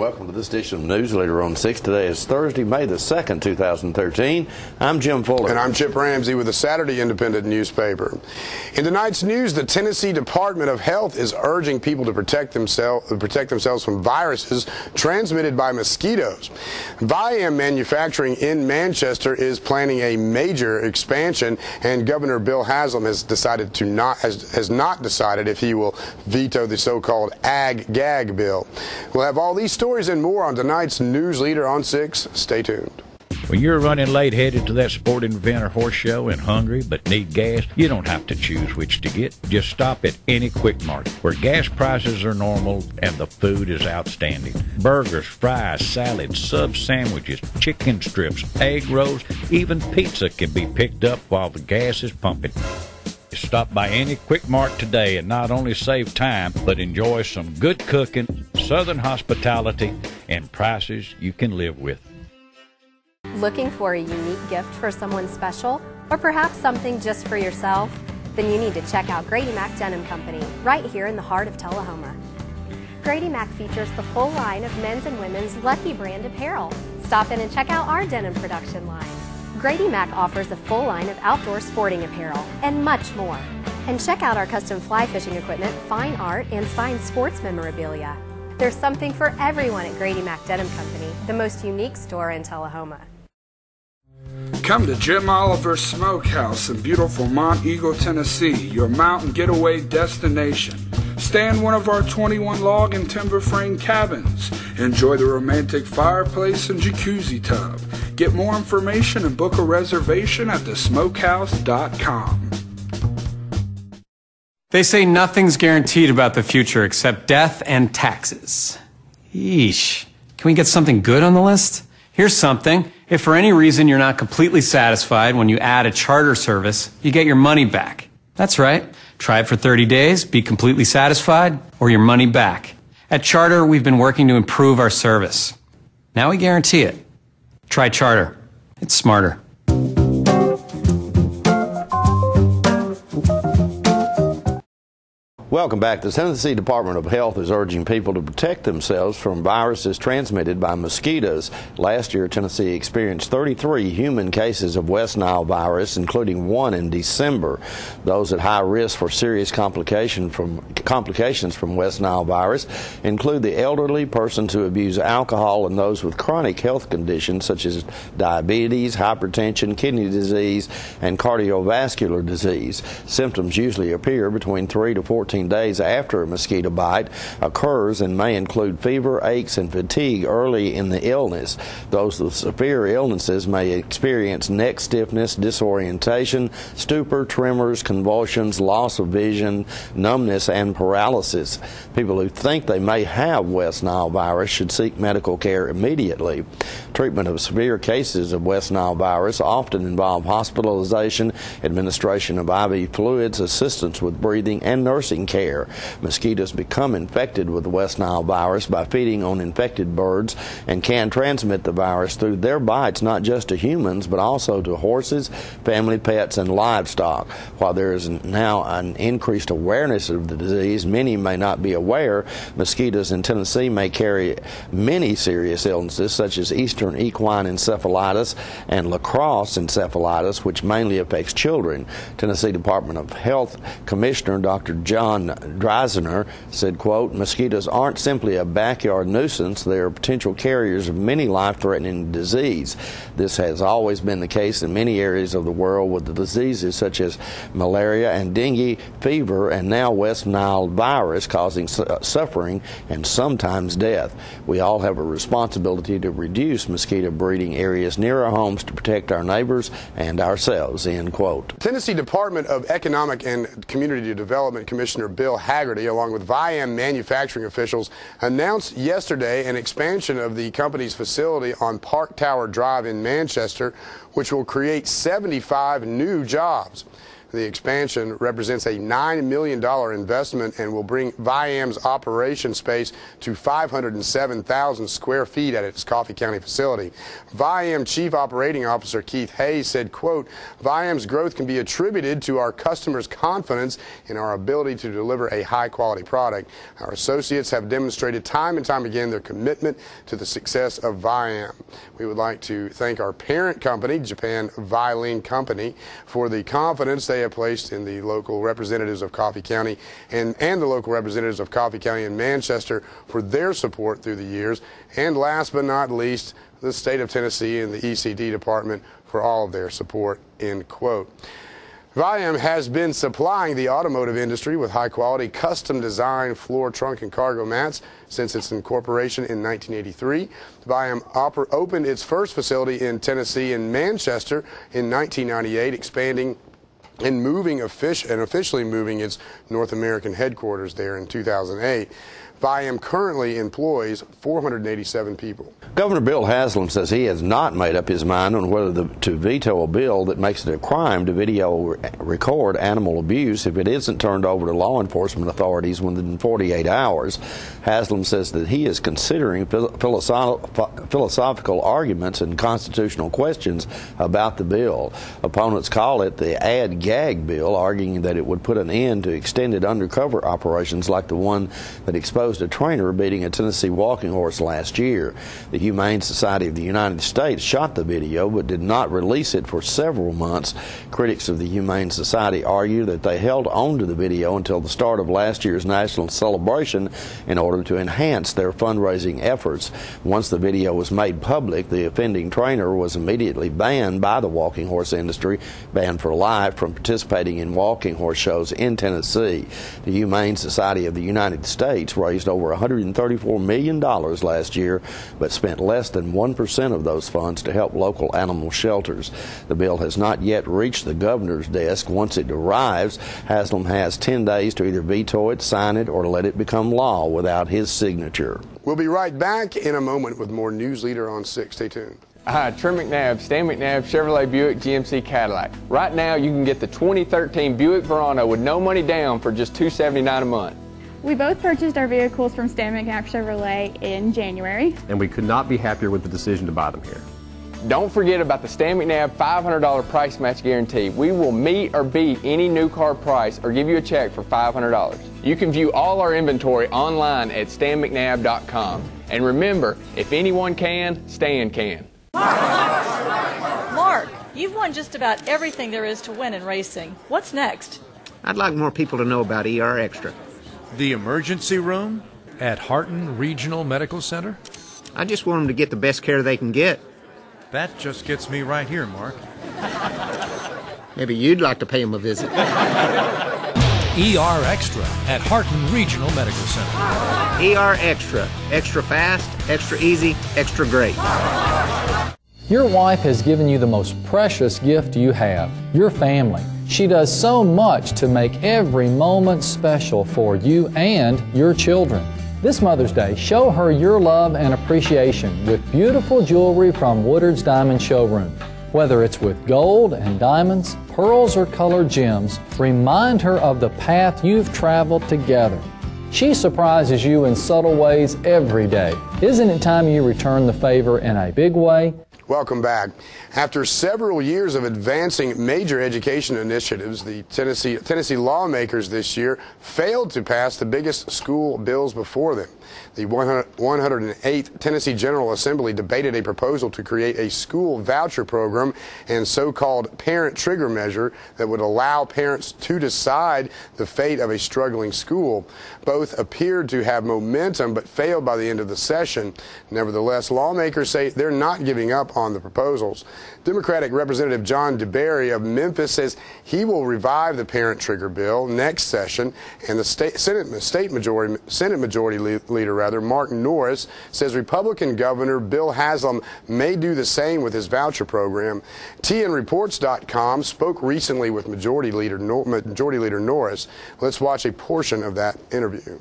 welcome to this edition of Newsleader on 6. Today is Thursday, May the 2nd, 2013. I'm Jim Fuller. And I'm Chip Ramsey with the Saturday Independent newspaper. In tonight's news, the Tennessee Department of Health is urging people to protect themselves from viruses transmitted by mosquitoes. Viam Manufacturing in Manchester is planning a major expansion, and Governor Bill Haslam has not decided if he will veto the so-called ag-gag bill. We'll have all these stories and more on tonight's News Leader on 6. Stay tuned. When you're running late headed to that sporting event or horse show and hungry but need gas, you don't have to choose which to get. Just stop at any Quick Mart where gas prices are normal and the food is outstanding. Burgers, fries, salads, sub sandwiches, chicken strips, egg rolls, even pizza can be picked up while the gas is pumping. Stop by any Quick Mart today and not only save time, but enjoy some good cooking, southern hospitality, and prices you can live with. Looking for a unique gift for someone special, or perhaps something just for yourself? Then you need to check out Grady Mac Denim Company, right here in the heart of Tullahoma. Grady Mac features the full line of men's and women's Lucky brand apparel. Stop in and check out our denim production line. Grady Mac offers a full line of outdoor sporting apparel and much more. And check out our custom fly fishing equipment, fine art, and signed sports memorabilia. There's something for everyone at Grady Mac Denim Company, the most unique store in Tullahoma. Come to Jim Oliver's Smokehouse in beautiful Mont Eagle, Tennessee, your mountain getaway destination. Stay in one of our 21 log and timber frame cabins. Enjoy the romantic fireplace and jacuzzi tub. Get more information and book a reservation at thesmokehouse.com. They say nothing's guaranteed about the future except death and taxes. Yeesh. Can we get something good on the list? Here's something. If for any reason you're not completely satisfied when you add a charter service, you get your money back. That's right. Try it for 30 days, be completely satisfied, or your money back. At Charter, we've been working to improve our service. Now we guarantee it. Try Charter. It's smarter. Welcome back. The Tennessee Department of Health is urging people to protect themselves from viruses transmitted by mosquitoes. Last year, Tennessee experienced 33 human cases of West Nile virus, including one in December. Those at high risk for serious complications from West Nile virus include the elderly, persons who abuse alcohol, and those with chronic health conditions such as diabetes, hypertension, kidney disease, and cardiovascular disease. Symptoms usually appear between 3 to 14 days after a mosquito bite occurs and may include fever, aches, and fatigue early in the illness. Those with severe illnesses may experience neck stiffness, disorientation, stupor, tremors, convulsions, loss of vision, numbness, and paralysis. People who think they may have West Nile virus should seek medical care immediately. Treatment of severe cases of West Nile virus often involve hospitalization, administration of IV fluids, assistance with breathing, and nursing care. Mosquitoes become infected with the West Nile virus by feeding on infected birds and can transmit the virus through their bites not just to humans but also to horses, family pets, and livestock. While there is now an increased awareness of the disease, many may not be aware mosquitoes in Tennessee may carry many serious illnesses such as Eastern equine encephalitis and lacrosse encephalitis, which mainly affects children. Tennessee Department of Health Commissioner Dr. John Dreisner said, quote, "Mosquitoes aren't simply a backyard nuisance. They are potential carriers of many life-threatening disease. This has always been the case in many areas of the world with the diseases such as malaria and dengue fever and now West Nile virus causing suffering and sometimes death. We all have a responsibility to reduce mosquito breeding areas near our homes to protect our neighbors and ourselves," end quote. Tennessee Department of Economic and Community Development Commissioner Bill Haggerty, along with Viam manufacturing officials, announced yesterday an expansion of the company's facility on Park Tower Drive in Manchester, which will create 75 new jobs. The expansion represents a $9 million investment and will bring VIAM's operation space to 507,000 square feet at its Coffee County facility. VIAM Chief Operating Officer Keith Hayes said, quote, VIAM's growth can be attributed to our customers' confidence in our ability to deliver a high-quality product. Our associates have demonstrated time and time again their commitment to the success of VIAM. We would like to thank our parent company, Japan Vilene Company, for the confidence they have placed in the local representatives of Coffee County and the local representatives of Coffee County and Manchester for their support through the years. And last but not least, the state of Tennessee and the ECD department for all of their support, end quote. VIAM has been supplying the automotive industry with high-quality, custom-designed floor, trunk, and cargo mats since its incorporation in 1983. VIAM opened its first facility in Tennessee in Manchester in 1998, expanding and officially moving its North American headquarters there in 2008. VIAM currently employs 487 people. Governor Bill Haslam says he has not made up his mind on whether to veto a bill that makes it a crime to video record animal abuse if it isn't turned over to law enforcement authorities within 48 hours. Haslam says that he is considering philosophical arguments and constitutional questions about the bill. Opponents call it the add-gag bill, arguing that it would put an end to extended undercover operations like the one that exposed a trainer beating a Tennessee walking horse last year. The Humane Society of the United States shot the video but did not release it for several months. Critics of the Humane Society argue that they held on to the video until the start of last year's national celebration in order to enhance their fundraising efforts. Once the video was made public, the offending trainer was immediately banned by the walking horse industry, banned for life from participating in walking horse shows in Tennessee. The Humane Society of the United States raised over $134 million last year, but spent less than 1% of those funds to help local animal shelters. The bill has not yet reached the governor's desk. Once it arrives, Haslam has 10 days to either veto it, sign it, or let it become law without his signature. We'll be right back in a moment with more Newsleader on 6. Stay tuned. Hi, Trey McNabb, Stan McNabb, Chevrolet Buick GMC Cadillac. Right now, you can get the 2013 Buick Verano with no money down for just $279 a month. We both purchased our vehicles from Stan McNabb Chevrolet in January. And we could not be happier with the decision to buy them here. Don't forget about the Stan McNabb $500 price match guarantee. We will meet or beat any new car price or give you a check for $500. You can view all our inventory online at stanmcnabb.com. And remember, if anyone can, Stan can. Mark, you've won just about everything there is to win in racing. What's next? I'd like more people to know about ER Extra. The emergency room at Harton Regional Medical Center? I just want them to get the best care they can get. That just gets me right here, Mark. Maybe you'd like to pay them a visit. ER Extra at Harton Regional Medical Center. ER Extra. Extra fast, extra easy, extra great. Your wife has given you the most precious gift you have, your family. She does so much to make every moment special for you and your children. This Mother's Day, show her your love and appreciation with beautiful jewelry from Woodard's Diamond Showroom. Whether it's with gold and diamonds, pearls, or colored gems, remind her of the path you've traveled together. She surprises you in subtle ways every day. Isn't it time you return the favor in a big way? Welcome back. After several years of advancing major education initiatives, the Tennessee lawmakers this year failed to pass the biggest school bills before them. The 108th Tennessee General Assembly debated a proposal to create a school voucher program and so-called parent trigger measure that would allow parents to decide the fate of a struggling school. Both appeared to have momentum but failed by the end of the session. Nevertheless, lawmakers say they're not giving up on the proposals. Democratic Representative John DeBerry of Memphis says he will revive the parent trigger bill next session, and the Senate Majority Leader Mark Norris says Republican Governor Bill Haslam may do the same with his voucher program. TNReports.com spoke recently with Majority Leader Norris. Let's watch a portion of that interview.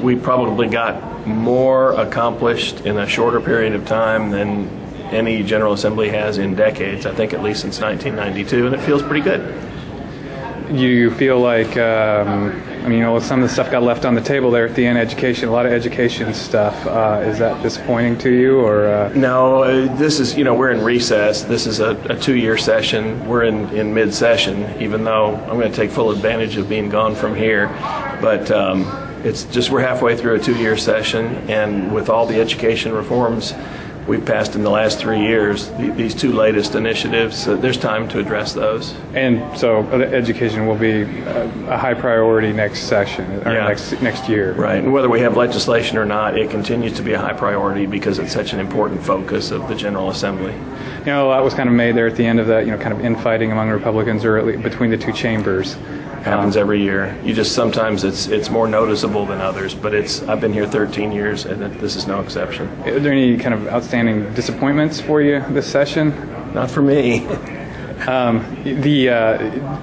We probably got more accomplished in a shorter period of time than any General Assembly has in decades, I think at least since 1992, and it feels pretty good. you feel like, I mean, some of the stuff got left on the table there at the end, education, a lot of education stuff. Is that disappointing to you, or? No, this is, we're in recess. This is a 2-year session. We're in mid-session, even though I'm going to take full advantage of being gone from here. But it's just we're halfway through a 2-year session, and with all the education reforms we've passed in the last 3 years, these 2 latest initiatives, there's time to address those. And so education will be a high priority next session, or next year. Right, and whether we have legislation or not, it continues to be a high priority because it's such an important focus of the General Assembly. A lot was kind of made there at the end of that, kind of infighting among Republicans or at least between the 2 chambers. Happens every year. You just sometimes it's more noticeable than others, but I've been here 13 years and this is no exception. Are there any kind of outstanding disappointments for you this session? Not for me.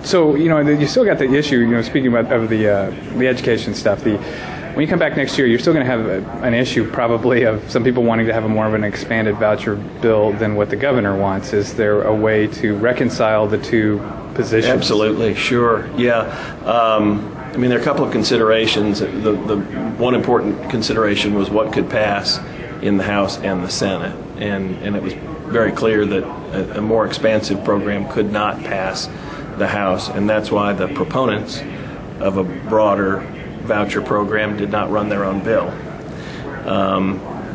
So you still got the issue. Speaking about of the education stuff. When you come back next year, you're still going to have an issue probably of some people wanting to have more of an expanded voucher bill than what the governor wants. Is there a way to reconcile the 2 positions? Absolutely, sure, yeah. I mean, there are a couple of considerations. The one important consideration was what could pass in the House and the Senate, and it was very clear that a more expansive program could not pass the House, and that's why the proponents of a broader voucher program did not run their own bill.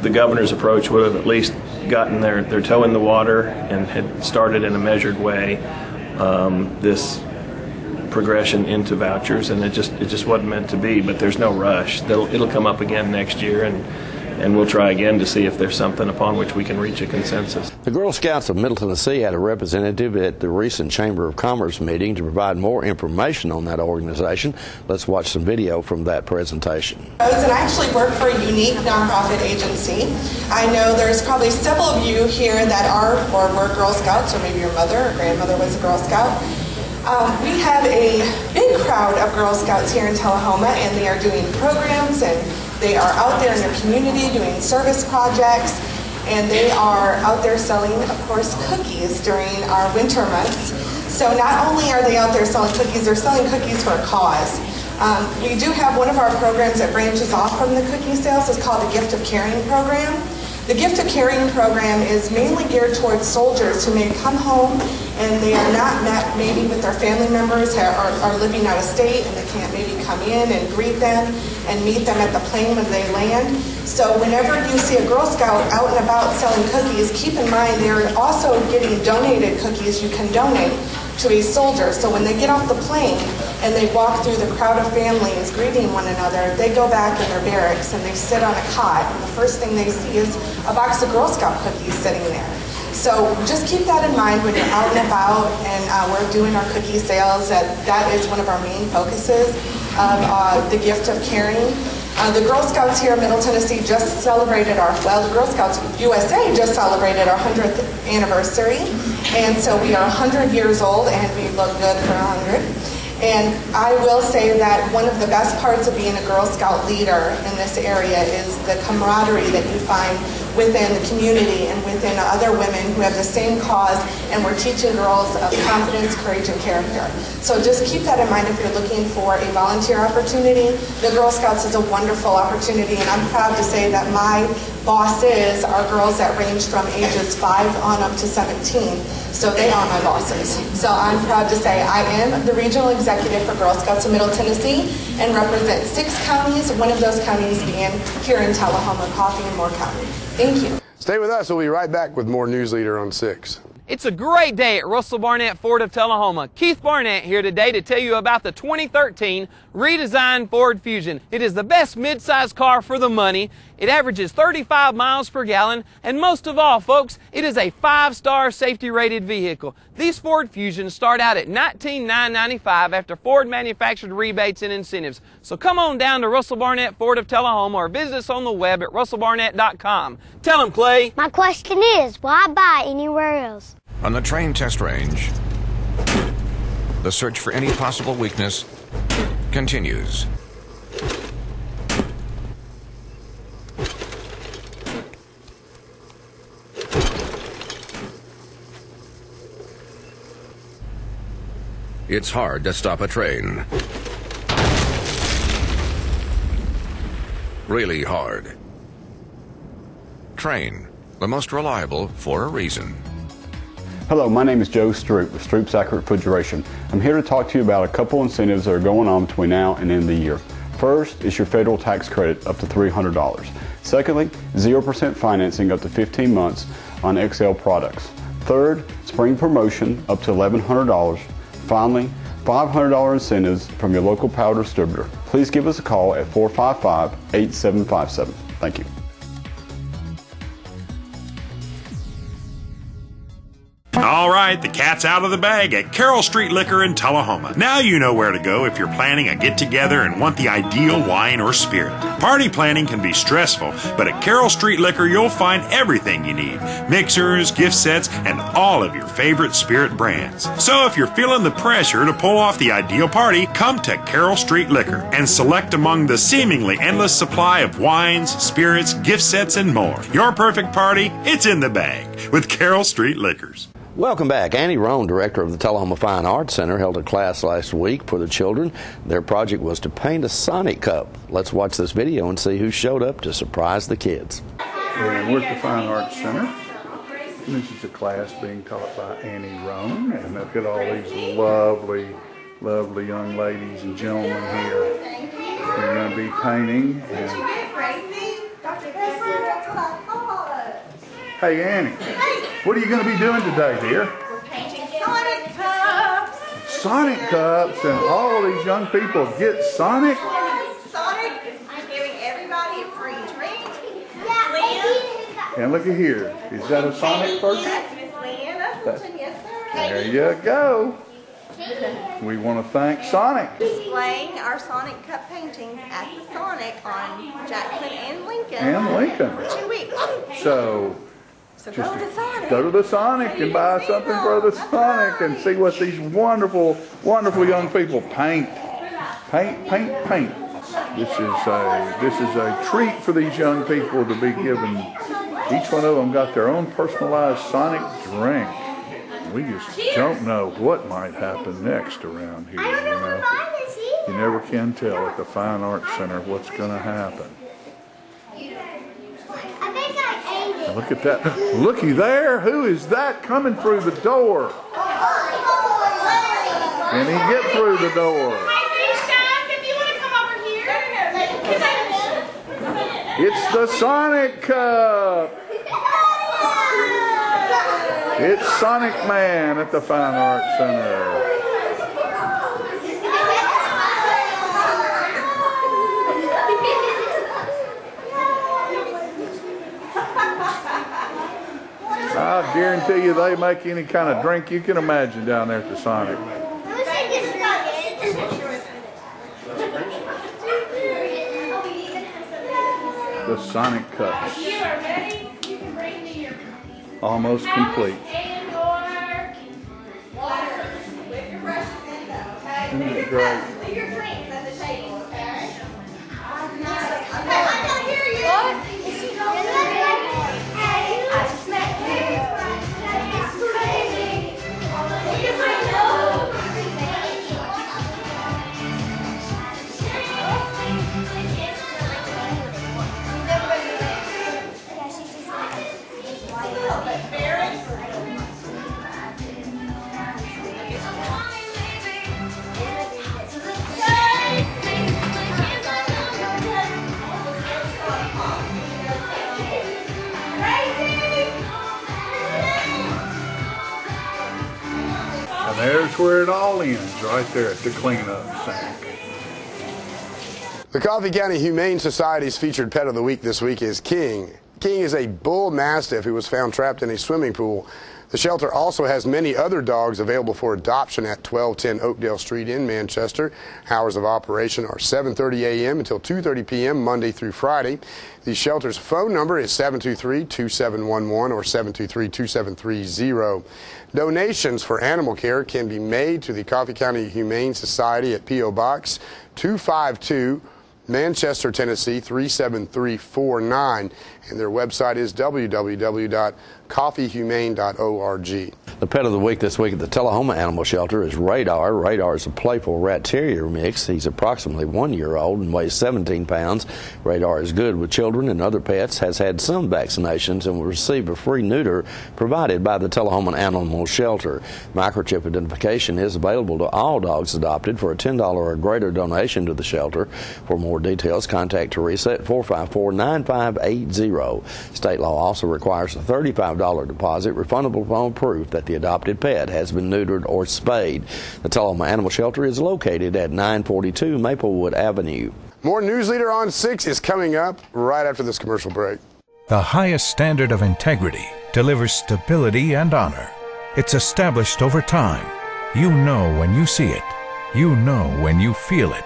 The governor's approach would have at least gotten their toe in the water and had started in a measured way this progression into vouchers, and it just wasn't meant to be. But there's no rush. It'll come up again next year, and we'll try again to see if there's something upon which we can reach a consensus. The Girl Scouts of Middle Tennessee had a representative at the recent Chamber of Commerce meeting to provide more information on that organization. Let's watch some video from that presentation. And I actually work for a unique nonprofit agency. I know there's probably several of you here that are or were Girl Scouts, or maybe your mother or grandmother was a Girl Scout. We have a big crowd of Girl Scouts here in Tullahoma, and they are doing programs, and they are out there in their community doing service projects, and they are out there selling, of course, cookies during our winter months. So not only are they out there selling cookies, they're selling cookies for a cause. We do have one of our programs that branches off from the cookie sales. It's called the Gift of Caring program. The Gift of Caring program is mainly geared towards soldiers who may come home and they are not met maybe with their family members who are living out of state, and they can't maybe come in and greet them and meet them at the plane when they land. So whenever you see a Girl Scout out and about selling cookies, keep in mind they're also getting donated cookies you can donate to a soldier. So when they get off the plane and they walk through the crowd of families greeting one another, they go back in their barracks and they sit on a cot, and the first thing they see is a box of Girl Scout cookies sitting there. So just keep that in mind when you're out and about, and we're doing our cookie sales. That is one of our main focuses of the Gift of Caring. The Girl Scouts here in Middle Tennessee just celebrated the Girl Scouts USA just celebrated our 100th anniversary. And so we are 100 years old, and we look good for 100. And I will say that one of the best parts of being a Girl Scout leader in this area is the camaraderie that you find within the community and within other women who have the same cause, and we're teaching girls of confidence, courage, and character. So just keep that in mind if you're looking for a volunteer opportunity. The Girl Scouts is a wonderful opportunity, and I'm proud to say that my bosses are girls that range from ages 5 on up to 17. So they are my bosses. So I'm proud to say I am the regional executive for Girl Scouts of Middle Tennessee and represent 6 counties, one of those counties being here in Tullahoma, Coffee and Moore County. Thank you. Stay with us. We'll be right back with more Newsleader on 6. It's a great day at Russell Barnett Ford of Tullahoma. Keith Barnett here today to tell you about the 2013 redesigned Ford Fusion. It is the best midsize car for the money. It averages 35 miles per gallon, and most of all, folks, it is a 5-star safety rated vehicle. These Ford Fusions start out at $19,995 after Ford manufactured rebates and incentives. So come on down to Russell Barnett Ford of Tullahoma or visit us on the web at russellbarnett.com. Tell them, Clay. My question is, why buy anywhere else? On the train test range, the search for any possible weakness continues. it's hard to stop a train. Really hard. Train, the most reliable for a reason. Hello, my name is Joe Stroop with Stroop's Accurate Refrigeration. I'm here to talk to you about a couple incentives that are going on between now and the end of the year. First is your federal tax credit up to $300. Secondly, 0% financing up to 15 months on XL products. Third, spring promotion up to $1,100. Finally, $500 incentives from your local power distributor. Please give us a call at 455-8757. Thank you. All right, the cat's out of the bag at Carroll Street Liquor in Tullahoma. Now you know where to go if you're planning a get-together and want the ideal wine or spirit. Party planning can be stressful, but at Carroll Street Liquor you'll find everything you need. Mixers, gift sets, and all of your favorite spirit brands. So if you're feeling the pressure to pull off the ideal party, come to Carroll Street Liquor and select among the seemingly endless supply of wines, spirits, gift sets, and more. Your perfect party, it's in the bag with Carroll Street Liquors. Welcome back. Annie Roan, director of the Tullahoma Fine Arts Center, held a class last week for the children. Their project was to paint a Sonic cup. Let's watch this video and see who showed up to surprise the kids. And we're at the Fine Arts Center. This is a class being taught by Annie Roan, and look at all these lovely, lovely young ladies and gentlemen here. We're going to be painting. Hey Annie, what are you going to be doing today, dear? We're painting Sonic cups. Sonic cups, and all of these young people get Sonic? Sonic is giving everybody a free drink. Lynn. And look at here, is that a Sonic person? That's Miss Lynn Usselton, yes sir. There you go. We want to thank Sonic. Displaying our Sonic cup paintings at the Sonic on Jackson and Lincoln. And Lincoln. For 2 weeks. So go to Sonic. Go to the Sonic and buy something for the Sonic and see what these wonderful, wonderful young people paint. Paint. This is a treat for these young people to be given. Each one of them got their own personalized Sonic drink. We just don't know what might happen next around here. You never can tell at the Fine Arts Center what's going to happen. And look at that. Looky there. Who is that coming through the door? Can he get through the door? It's the Sonic Cup. It's Sonic Man at the Fine Arts Center. I guarantee you they make any kind of drink you can imagine down there at the Sonic. The Sonic Cups. Almost complete. Isn't it great? And there's where it all ends, right there at the cleanup sink. The Coffee County Humane Society's featured pet of the week this week is King. King is a bull mastiff who was found trapped in a swimming pool. The shelter also has many other dogs available for adoption at 1210 Oakdale Street in Manchester. Hours of operation are 7:30 a.m. until 2:30 p.m. Monday through Friday. The shelter's phone number is 723-2711 or 723-2730. Donations for animal care can be made to the Coffee County Humane Society at P.O. Box 252, Manchester, Tennessee 37349, and their website is www.coffeehumane.org. The pet of the week this week at the Tullahoma Animal Shelter is Radar. Radar is a playful rat terrier mix. He's approximately 1 year old and weighs 17 pounds. Radar is good with children and other pets, has had some vaccinations, and will receive a free neuter provided by the Tullahoma Animal Shelter. Microchip identification is available to all dogs adopted for a $10 or greater donation to the shelter. For more details, contact Teresa at 454-9580. State law also requires a $35 deposit refundable upon proof that the adopted pet has been neutered or spayed. The Tullahoma Animal Shelter is located at 942 Maplewood Avenue. More Newsleader on 6 is coming up right after this commercial break. The highest standard of integrity delivers stability and honor. It's established over time. You know when you see it. You know when you feel it.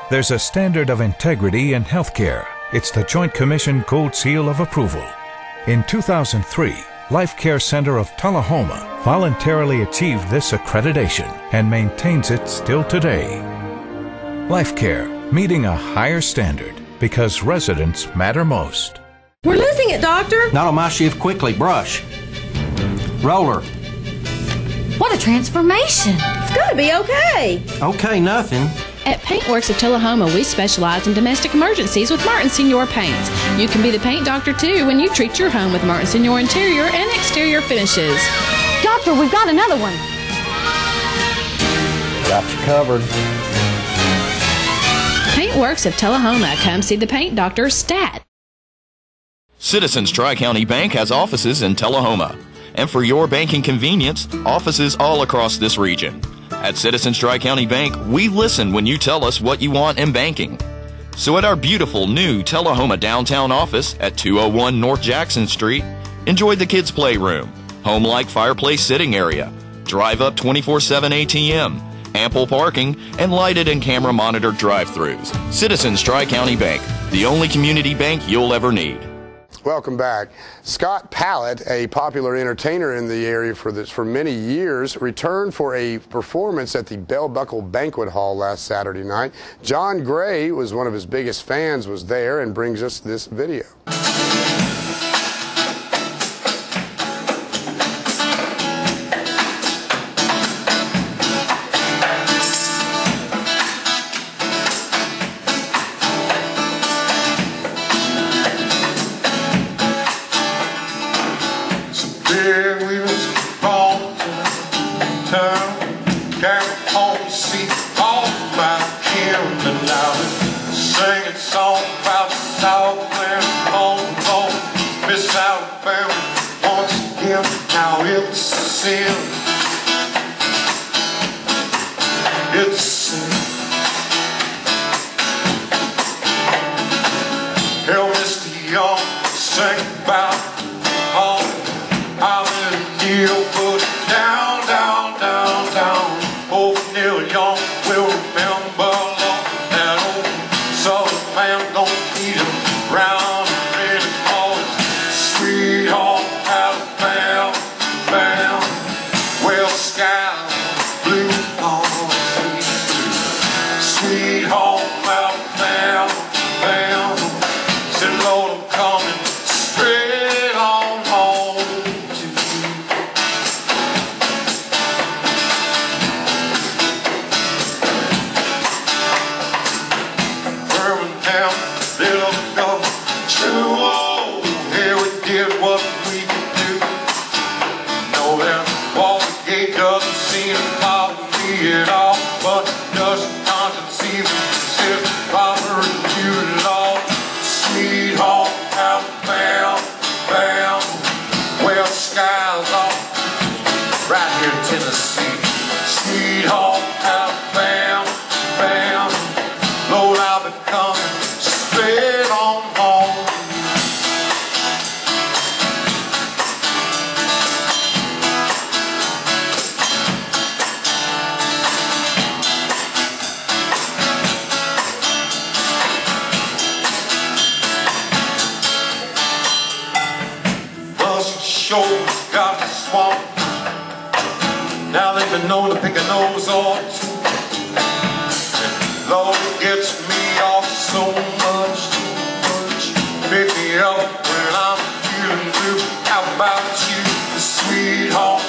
There's a standard of integrity in healthcare. It's the Joint Commission Gold Seal of Approval. In 2003, Life Care Center of Tullahoma voluntarily achieved this accreditation and maintains it still today. Life Care, meeting a higher standard because residents matter most. We're losing it, Doctor. Not on my shift. Quickly, brush. Roller. What a transformation. It's going to be okay. Okay, nothing. At Paintworks of Tullahoma, we specialize in domestic emergencies with Martin Senior Paints. You can be the paint doctor, too, when you treat your home with Martin Senior interior and exterior finishes. Doctor, we've got another one. Got you covered. Paintworks of Tullahoma. Come see the paint doctor, Stat. Citizens Tri-County Bank has offices in Tullahoma. And for your banking convenience, offices all across this region. At Citizens Tri-County Bank, we listen when you tell us what you want in banking. So at our beautiful new Tullahoma downtown office at 201 North Jackson Street, enjoy the kids' playroom, home-like fireplace sitting area, drive-up 24/7 ATM, ample parking, and lighted and camera-monitored drive-thrus. Citizens Tri-County Bank, the only community bank you'll ever need. Welcome back. Scott Pallett, a popular entertainer in the area for many years, returned for a performance at the Bell Buckle Banquet Hall last Saturday night. John Gray, was one of his biggest fans, was there and brings us this video. Now they've been known to pick a nose or two. Lord, it gets me off so much, too much. Pick me up when I'm feeling blue. How about you, sweetheart?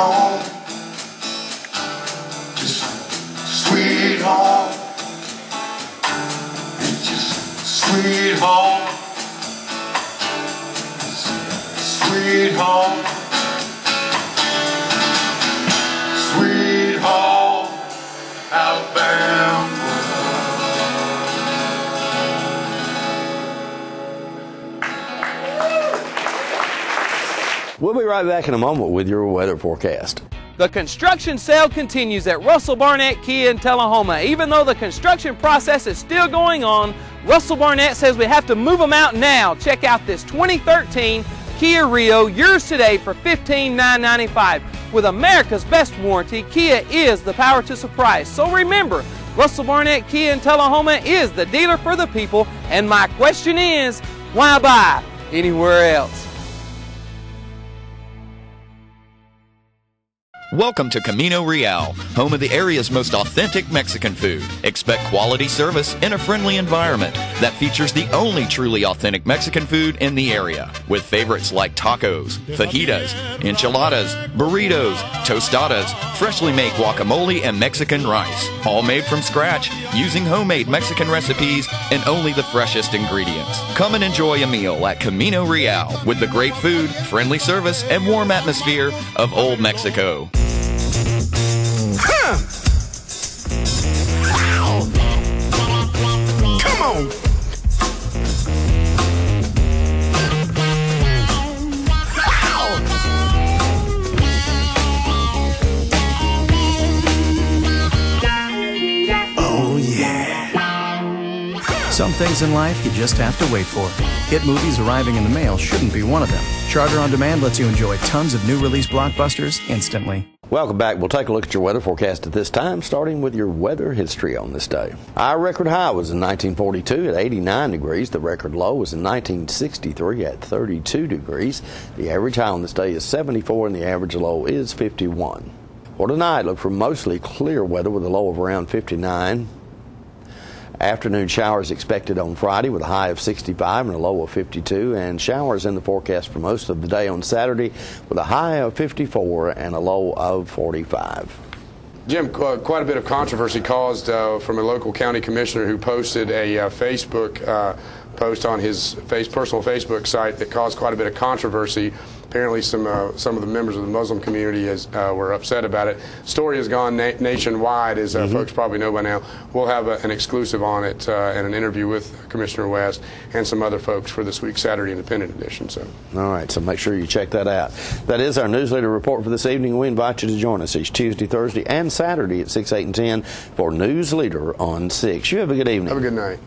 home. Just sweet home. It's just sweet home. Sweet home. Sweet home. Alabama. We'll be right back in a moment with your weather forecast. The construction sale continues at Russell Barnett Kia in Tullahoma. Even though the construction process is still going on, Russell Barnett says we have to move them out now. Check out this 2013 Kia Rio, yours today for $15,995. With America's best warranty, Kia is the power to surprise. So remember, Russell Barnett Kia in Tullahoma is the dealer for the people. And my question is, why buy anywhere else? Welcome to Camino Real, home of the area's most authentic Mexican food. Expect quality service in a friendly environment that features the only truly authentic Mexican food in the area, with favorites like tacos, fajitas, enchiladas, burritos, tostadas, freshly made guacamole, and Mexican rice, all made from scratch using homemade Mexican recipes and only the freshest ingredients. Come and enjoy a meal at Camino Real with the great food, friendly service, and warm atmosphere of Old Mexico. Huh. Come on. Oh yeah. Some things in life you just have to wait for. Hit movies arriving in the mail shouldn't be one of them. Charter on Demand lets you enjoy tons of new release blockbusters instantly. Welcome back. We'll take a look at your weather forecast at this time, starting with your weather history on this day. Our record high was in 1942 at 89 degrees. The record low was in 1963 at 32 degrees. The average high on this day is 74 and the average low is 51. For tonight, look for mostly clear weather with a low of around 59. Afternoon showers expected on Friday with a high of 65 and a low of 52, and showers in the forecast for most of the day on Saturday with a high of 54 and a low of 45. Jim, quite a bit of controversy caused from a local county commissioner who posted a Facebook post on his personal Facebook site that caused quite a bit of controversy. Apparently some of the members of the Muslim community were upset about it. Story has gone nationwide, as folks probably know by now. We'll have an exclusive on it and an interview with Commissioner West and some other folks for this week's Saturday Independent edition. So, all right, so make sure you check that out. That is our Newsleader report for this evening. We invite you to join us each Tuesday, Thursday, and Saturday at 6, 8, and 10 for Newsleader on 6. You have a good evening. Have a good night.